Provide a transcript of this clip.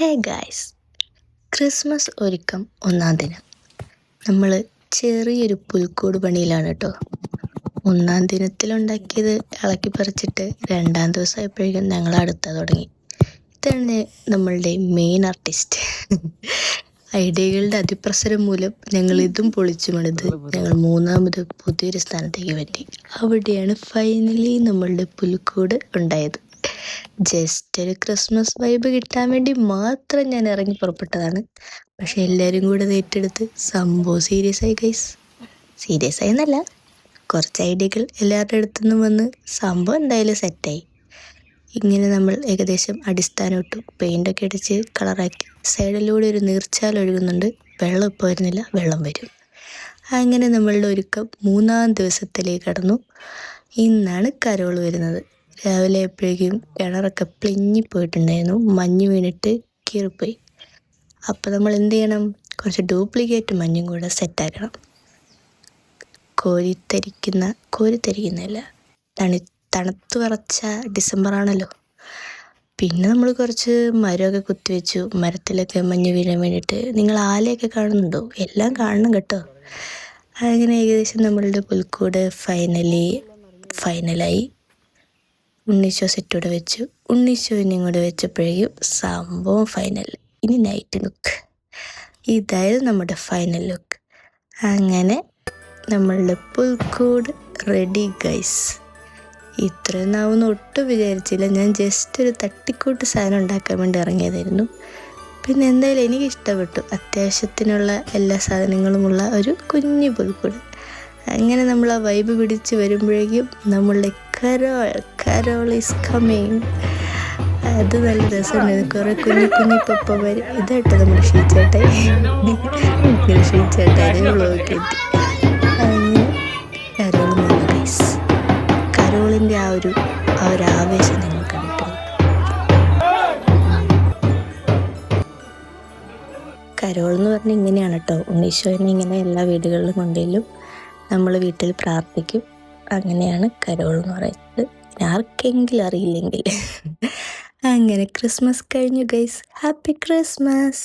Hey guys, Christmas ഒരുക്കം ഒന്നാം ദിനം. നമ്മൾ ചെറിയൊരു പുൽക്കൂട് പണിയിലാണ് കേട്ടോ. ഒന്നാം ദിനത്തിലുണ്ടാക്കിയത് ഇളക്കി പറിച്ചിട്ട് രണ്ടാം ദിവസമായപ്പോഴേക്കും ഞങ്ങൾ അടുത്ത തുടങ്ങി. ഇതാണ് നമ്മളുടെ മെയിൻ ആർട്ടിസ്റ്റ്. ഐഡിയകളുടെ അതിപ്രസരം മൂലം ഞങ്ങൾ ഇതും പൊളിച്ചു മടുത്ത് ഞങ്ങൾ മൂന്നാമത് പുതിയൊരു സ്ഥാനത്തേക്ക് പറ്റി. അവിടെയാണ് ഫൈനലി നമ്മളുടെ പുൽക്കൂട് ഉണ്ടായത്. ജസ്റ്റ് ഒരു ക്രിസ്മസ് വൈബ് കിട്ടാൻ വേണ്ടി മാത്രം ഞാൻ ഇറങ്ങി പുറപ്പെട്ടതാണ്. പക്ഷെ എല്ലാവരും കൂടെ ഏറ്റെടുത്ത് സംഭവം സീരിയസ് ആയി ഗൈസ്. സീരിയസ് ആയി എന്നല്ല, കുറച്ച് ഐഡിയകൾ എല്ലാവരുടെ അടുത്തുനിന്നും വന്ന് സംഭവം എന്തായാലും സെറ്റായി. ഇങ്ങനെ നമ്മൾ ഏകദേശം അടിസ്ഥാനം ഇട്ടു, പെയിൻ്റൊക്കെ അടിച്ച് കളറാക്കി. സൈഡിലൂടെ ഒരു നീർച്ചാൽ ഒഴുകുന്നുണ്ട്. വെള്ളം ഇപ്പോൾ വരുന്നില്ല, വെള്ളം വരും. അങ്ങനെ നമ്മളുടെ ഒരുക്കം മൂന്നാം ദിവസത്തിലേക്ക് കടന്നു. ഇന്നാണ് കരോൾ വരുന്നത്. രാവിലെ എപ്പോഴേക്കും കിണറൊക്കെ പ്ലിഞ്ഞിപ്പോയിട്ടുണ്ടായിരുന്നു, മഞ്ഞ് വീണിട്ട് കീറിപ്പോയി. അപ്പോൾ നമ്മൾ എന്ത് ചെയ്യണം? കുറച്ച് ഡ്യൂപ്ലിക്കേറ്റ് മഞ്ഞും കൂടെ സെറ്റാക്കണം. കോരിത്തരിക്കുന്നില്ല, തണുത്ത് വിറച്ച ഡിസംബറാണല്ലോ. പിന്നെ നമ്മൾ കുറച്ച് മരമൊക്കെ കുത്തിവെച്ചു, മരത്തിലൊക്കെ മഞ്ഞ് വീഴാൻ വേണ്ടിയിട്ട്. നിങ്ങൾ ആലയൊക്കെ കാണുന്നുണ്ടോ? എല്ലാം കാണണം കേട്ടോ. അങ്ങനെ ഏകദേശം നമ്മളുടെ പുൽക്കൂട് ഫൈനലായി. ഉണ്ണീശോ സെറ്റോടെ വെച്ചു. ഉണ്ണീശോയിനെയും കൂടെ വെച്ചപ്പോഴേക്കും സംഭവം ഫൈനൽ. ഇനി നൈറ്റ് ലുക്ക്. ഇതായിരുന്നു നമ്മുടെ ഫൈനൽ ലുക്ക്. അങ്ങനെ നമ്മളുടെ പുൽക്കൂട് റെഡി ഗൈസ്. ഇത്രയും നാവൊന്നും ഒട്ടും വിചാരിച്ചില്ല. ഞാൻ ജസ്റ്റ് ഒരു തട്ടിക്കൂട്ട് സാധനം ഉണ്ടാക്കാൻ വേണ്ടി ഇറങ്ങിയതായിരുന്നു. പിന്നെ എന്തായാലും എനിക്ക് ഇഷ്ടപ്പെട്ടു. അത്യാവശ്യത്തിനുള്ള എല്ലാ സാധനങ്ങളുമുള്ള ഒരു കുഞ്ഞു പുൽക്കൂട്. അങ്ങനെ നമ്മൾ ആ വൈബ് പിടിച്ച് വരുമ്പോഴേക്കും നമ്മളുടെ കരോൾ ഈസ് കമ്മിങ്. അത് നല്ല രസമുണ്ടായിരുന്നു. കുറേ കുഞ്ഞു പപ്പമാർ. ഇതായിട്ട് നമ്മുടെ ഷീച്ചേട്ടായി വ്ളോഗ് കിട്ടി. അങ്ങനെ കരോൾ മെമ്മറീസ്. കരോളിൻ്റെ ആ ഒരു ആവേശം നിങ്ങൾ കണ്ടു. കരോൾ എന്ന് പറഞ്ഞാൽ ഇങ്ങനെയാണ് കേട്ടോ. ഉണ്ണീശോനെ ഇങ്ങനെ എല്ലാ വീടുകളിലും കൊണ്ടുപോലും നമ്മൾ വീട്ടിൽ പ്രാർത്ഥിക്കും. അങ്ങനെയാണ് കരോൾ എന്ന് പറയുന്നത്. ആർക്കെങ്കിലും അറിയില്ലെങ്കിൽ. അങ്ങനെ ക്രിസ്മസ് കഴിഞ്ഞു ഗൈസ്. Happy Christmas.